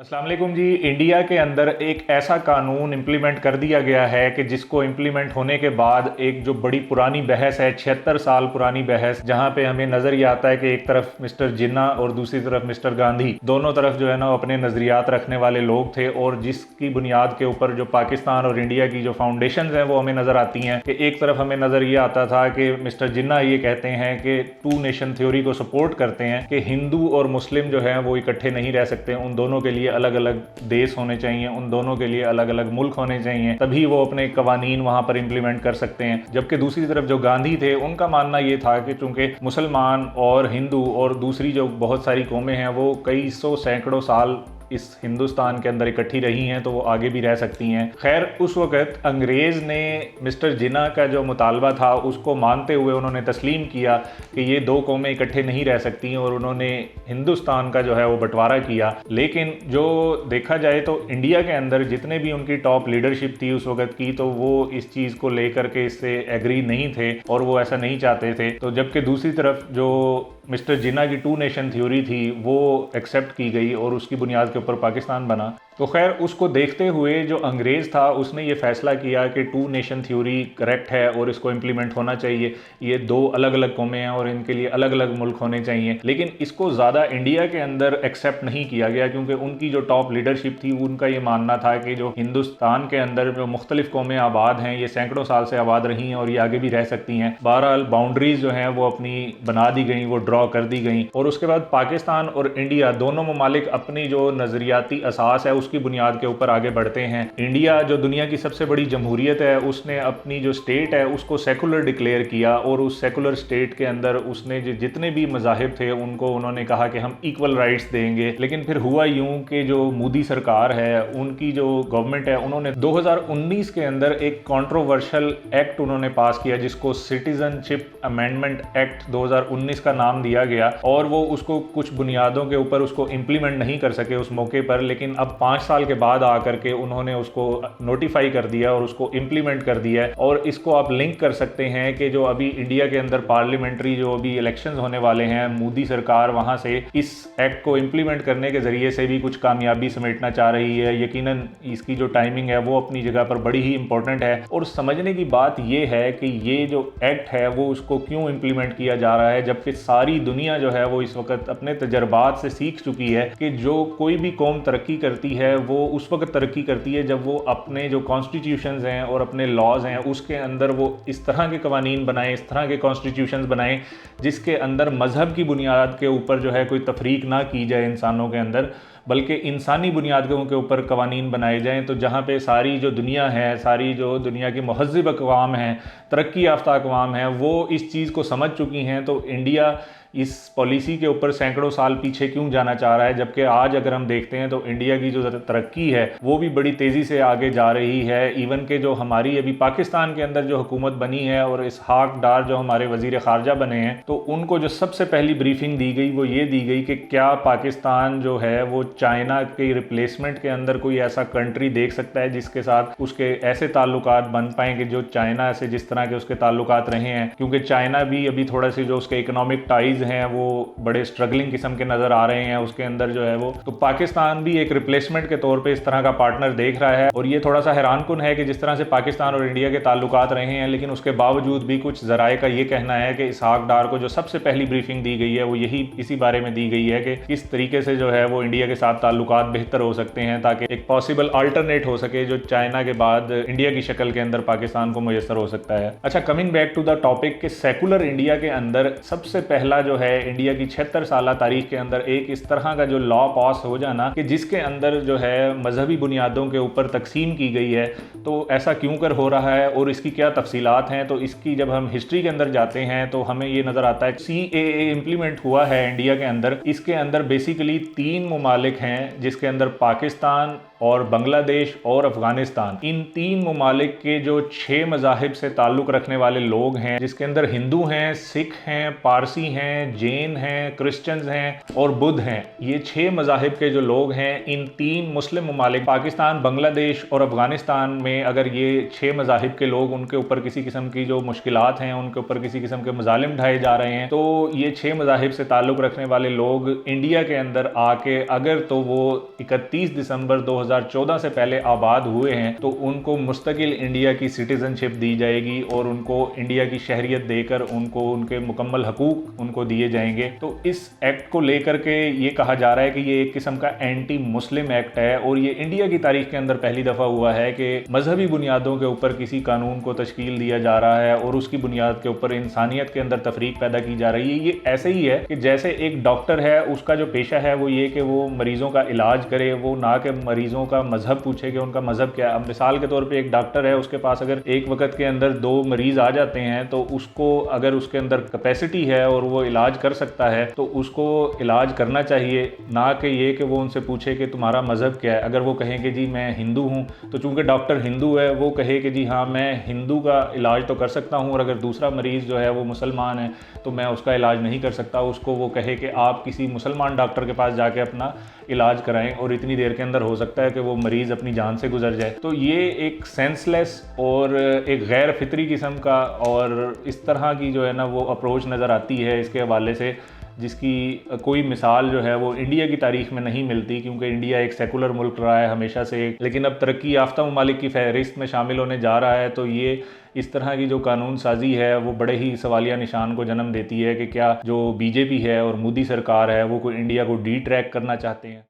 अस्सलाम वालेकुम जी। इंडिया के अंदर एक ऐसा कानून इम्प्लीमेंट कर दिया गया है कि जिसको इम्प्लीमेंट होने के बाद एक जो बड़ी पुरानी बहस है, 76 साल पुरानी बहस, जहां पे हमें नज़र ये आता है कि एक तरफ मिस्टर जिन्ना और दूसरी तरफ मिस्टर गांधी, दोनों तरफ जो है ना अपने नज़रियात रखने वाले लोग थे, और जिसकी बुनियाद के ऊपर जो पाकिस्तान और इंडिया की जो फाउंडेशन हैं वो हमें नज़र आती हैं। कि एक तरफ हमें नज़र ये आता था कि मिस्टर जिन्ना ये कहते हैं कि टू नेशन थ्योरी को सपोर्ट करते हैं कि हिंदू और मुस्लिम जो है वो इकट्ठे नहीं रह सकते, उन दोनों के लिए अलग अलग देश होने चाहिए, उन दोनों के लिए अलग अलग मुल्क होने चाहिए, तभी वो अपने कवानीन वहां पर इंप्लीमेंट कर सकते हैं। जबकि दूसरी तरफ जो गांधी थे उनका मानना ये था कि चूंकि मुसलमान और हिंदू और दूसरी जो बहुत सारी कौमें हैं वो कई सौ सैकड़ों साल इस हिंदुस्तान के अंदर इकट्ठी रही हैं, तो वो आगे भी रह सकती हैं। खैर, उस वक्त अंग्रेज़ ने मिस्टर जिन्ना का जो मुतालबा था उसको मानते हुए उन्होंने तस्लीम किया कि ये दो कौमें इकट्ठे नहीं रह सकती, और उन्होंने हिंदुस्तान का जो है वो बंटवारा किया। लेकिन जो देखा जाए तो इंडिया के अंदर जितने भी उनकी टॉप लीडरशिप थी उस वक्त की, तो वो इस चीज़ को लेकर के इससे एग्री नहीं थे और वो ऐसा नहीं चाहते थे। तो जबकि दूसरी तरफ जो मिस्टर जिन्ना की टू नेशन थ्योरी थी वो एक्सेप्ट की गई और उसकी बुनियाद के ऊपर पाकिस्तान बना। तो खैर, उसको देखते हुए जो अंग्रेज़ था उसने ये फैसला किया कि टू नेशन थ्योरी करेक्ट है और इसको इम्प्लीमेंट होना चाहिए। ये दो अलग अलग कौमें हैं और इनके लिए अलग अलग मुल्क होने चाहिए। लेकिन इसको ज़्यादा इंडिया के अंदर एक्सेप्ट नहीं किया गया, क्योंकि उनकी जो टॉप लीडरशिप थी उनका ये मानना था कि जो हिंदुस्तान के अंदर जो मुख्तलिफ कौमें आबाद हैं, ये सैकड़ों साल से आबाद रही हैं और ये आगे भी रह सकती हैं। बहरहाल बाउंड्रीज जो हैं वो अपनी बना दी गई, वो ड्रॉ कर दी गई, और उसके बाद पाकिस्तान और इंडिया दोनों ममालिक अपनी जो नज़रियाती असास है उसकी बुनियाद के ऊपर आगे बढ़ते हैं। इंडिया जो दुनिया की सबसे बड़ी जमहूरियत है, उसने अपनी जो स्टेट है उसको सेकुलर डिक्लेयर किया, और उस सेकुलर स्टेट के अंदर उसने जितने भी मज़ाहिब थे उनको उन्होंने कहा कि हम इक्वल राइट्स देंगे। लेकिन फिर हुआ यूं कि जो मोदी सरकार है, उनकी जो गवर्नमेंट है, उन्होंने 2019 के अंदर एक कंट्रोवर्शियल एक्ट उन्होंने पास किया जिसको सिटीजनशिप अमेंडमेंट एक्ट 2019 का नाम दिया गया, और वो उसको कुछ बुनियादों के ऊपर उसको इम्प्लीमेंट नहीं कर सके उस मौके पर। लेकिन अब 5 साल के बाद आकर के उन्होंने उसको नोटिफाई कर दिया और उसको इम्प्लीमेंट कर दिया है। और इसको आप लिंक कर सकते हैं कि जो अभी इंडिया के अंदर पार्लियामेंट्री जो अभी इलेक्शंस होने वाले हैं, मोदी सरकार वहां से इस एक्ट को इम्प्लीमेंट करने के जरिए से भी कुछ कामयाबी समेटना चाह रही है। यकीनन इसकी जो टाइमिंग है वो अपनी जगह पर बड़ी ही इंपॉर्टेंट है, और समझने की बात ये है कि ये जो एक्ट है वो उसको क्यों इम्प्लीमेंट किया जा रहा है, जबकि सारी दुनिया जो है वो इस वक्त अपने तजर्बात से सीख चुकी है कि जो कोई भी कौम तरक्की करती है वो उस वक्त तरक्की करती है जब वो अपने जो कॉन्स्टिट्यूशंस हैं और अपने लॉज हैं उसके अंदर वो इस तरह के कवानीन बनाएं, इस तरह के कॉन्स्टिट्यूशंस बनाएं जिसके अंदर मजहब की बुनियाद के ऊपर जो है कोई तफरीक ना की जाए इंसानों के अंदर, बल्कि इंसानी बुनियादों के ऊपर कवानीन बनाए जाएं। तो जहाँ पे सारी जो दुनिया है, सारी जो दुनिया की महज़िब अक़वाम हैं, तरक्की याफ्ता अक़वाम हैं, वो इस चीज़ को समझ चुकी हैं। तो इंडिया इस पॉलिसी के ऊपर सैकड़ों साल पीछे क्यों जाना चाह रहा है, जबकि आज अगर हम देखते हैं तो इंडिया की जो तरक्की है वो भी बड़ी तेज़ी से आगे जा रही है। इवन के जो हमारी अभी पाकिस्तान के अंदर जो हुकूमत बनी है और इसहाक डार जो हमारे वज़ीर ख़ारजा बने हैं, तो उनको जो सबसे पहली ब्रीफिंग दी गई वो ये दी गई कि क्या पाकिस्तान जो है वो चाइना के रिप्लेसमेंट के अंदर कोई ऐसा कंट्री देख सकता है जिसके साथ उसके ऐसे ताल्लुकात बन पाएँ कि जो चाइना से जिस तरह के उसके ताल्लुकात रहे हैं। क्योंकि चाइना भी अभी थोड़ा सी जो उसके इकोनॉमिक टाइज हैं वो बड़े स्ट्रगलिंग किस्म के नजर आ रहे हैं उसके अंदर जो है वो, तो पाकिस्तान भी एक रिप्लेसमेंट के तौर पे इस तरह का पार्टनर देख रहा है। और ये थोड़ा सा हैरानकुन है कि जिस तरह से पाकिस्तान और इंडिया के ताल्लुकात रहे हैं, लेकिन उसके बावजूद भी कुछ ज़राए का ये कहना है कि इसहाक डार को जो सबसे पहली ब्रीफिंग दी गई है वो यही इसी बारे में दी गई है कि किस तरीके से जो है वो इंडिया के साथ ताल्लुकात बेहतर हो सकते हैं, ताकि एक पॉसिबल अल्टरनेट हो सके जो चाइना के बाद इंडिया की शक्ल के अंदर पाकिस्तान को मुयसर हो सकता है। अच्छा, coming back to the topic कि सेकुलर इंडिया के अंदर सबसे पहला जो है इंडिया की 76 साल तारीख के अंदर एक इस तरह का जो लॉ पास हो जाना कि जिसके अंदर जो है मजहबी बुनियादों के ऊपर तकसीम की गई है, तो ऐसा क्यों कर हो रहा है और इसकी क्या तफसीलात हैं। तो इसकी जब हम हिस्ट्री के अंदर जाते हैं तो हमें ये नज़र आता है CAA इम्प्लीमेंट हुआ है इंडिया के अंदर। इसके अंदर बेसिकली 3 ममालिक हैं जिसके अंदर पाकिस्तान और बांग्लादेश और अफगानिस्तान, इन 3 ममालिक के जो 6 मज़ाहिब से ताल्लुक़ रखने वाले लोग हैं, जिसके अंदर हिंदू हैं, सिख हैं, पारसी हैं, हैं, जैन हैं, क्रिश्चियंस हैं और बुद्ध हैं। ये 6 मज़ाहिब के जो लोग हैं, इन 3 मुस्लिम ममालिक पाकिस्तान, बांग्लादेश और अफ़गानिस्तान में अगर ये 6 मज़ाहिब के लोग, उनके ऊपर किसी किस्म की जो मुश्किलात हैं, उनके ऊपर किसी किस्म के मज़ालिम ढाए जा रहे हैं, तो ये 6 मज़ाहिब से ताल्लुक़ रखने वाले लोग इंडिया के अंदर आके अगर तो वो 31 दिसंबर 2014 से पहले आबाद हुए हैं तो उनको मुस्तकिल इंडिया की सिटीज़नशिप दी जाएगी और उनको इंडिया की शहरियत देकर उनको उनके मुकम्मल हकूक़ उनको दिए जाएंगे। तो इस एक्ट को लेकर के ये कहा जा रहा है कि ये एक किस्म का एंटी मुस्लिम एक्ट है और ये इंडिया की तारीख के अंदर पहली दफ़ा हुआ है कि मजहबी बुनियादों के ऊपर किसी कानून को तश्कील दिया जा रहा है और उसकी बुनियाद के ऊपर इंसानियत के अंदर तफरीक पैदा की जा रही है। ये ऐसे ही है कि जैसे एक डॉक्टर है, उसका जो पेशा है वो ये कि वो मरीज़ों का इलाज करे, वो ना कि मरीज़ों का मजहब पूछे कि उनका मजहब क्या है। अब मिसाल के तौर पे एक डॉक्टर है, उसके पास अगर एक वक्त के अंदर 2 मरीज़ आ जाते हैं तो उसको अगर उसके अंदर कैपेसिटी है और वो इलाज कर सकता है तो उसको इलाज करना चाहिए, ना कि ये कि वो उनसे पूछे कि तुम्हारा मजहब क्या है। अगर वो कहें कि जी मैं हिंदू हूँ तो चूँकि डॉक्टर हिंदू है वो कहे कि जी हाँ मैं हिंदू का इलाज तो कर सकता हूँ और अगर दूसरा मरीज़ जो है वो मुसलमान है तो मैं उसका इलाज नहीं कर सकता, उसको वो कहे कि आप किसी मुसलमान डॉक्टर के पास जाके अपना इलाज कराएं और इतनी देर के अंदर हो सकता है कि वो मरीज़ अपनी जान से गुजर जाए। तो ये एक सेंसलेस और एक गैर फितरी किस्म का और इस तरह की जो है ना वो अप्रोच नज़र आती है इसके हवाले से, जिसकी कोई मिसाल जो है वो इंडिया की तारीख में नहीं मिलती, क्योंकि इंडिया एक सेकुलर मुल्क रहा है हमेशा से, लेकिन अब तरक्की याफ्ता ममालिक की फहरिस्त में शामिल होने जा रहा है। तो ये इस तरह की जो कानून साजी है वो बड़े ही सवालिया निशान को जन्म देती है कि क्या जो बीजेपी है और मोदी सरकार है वो कोई इंडिया को डी ट्रैक करना चाहते हैं।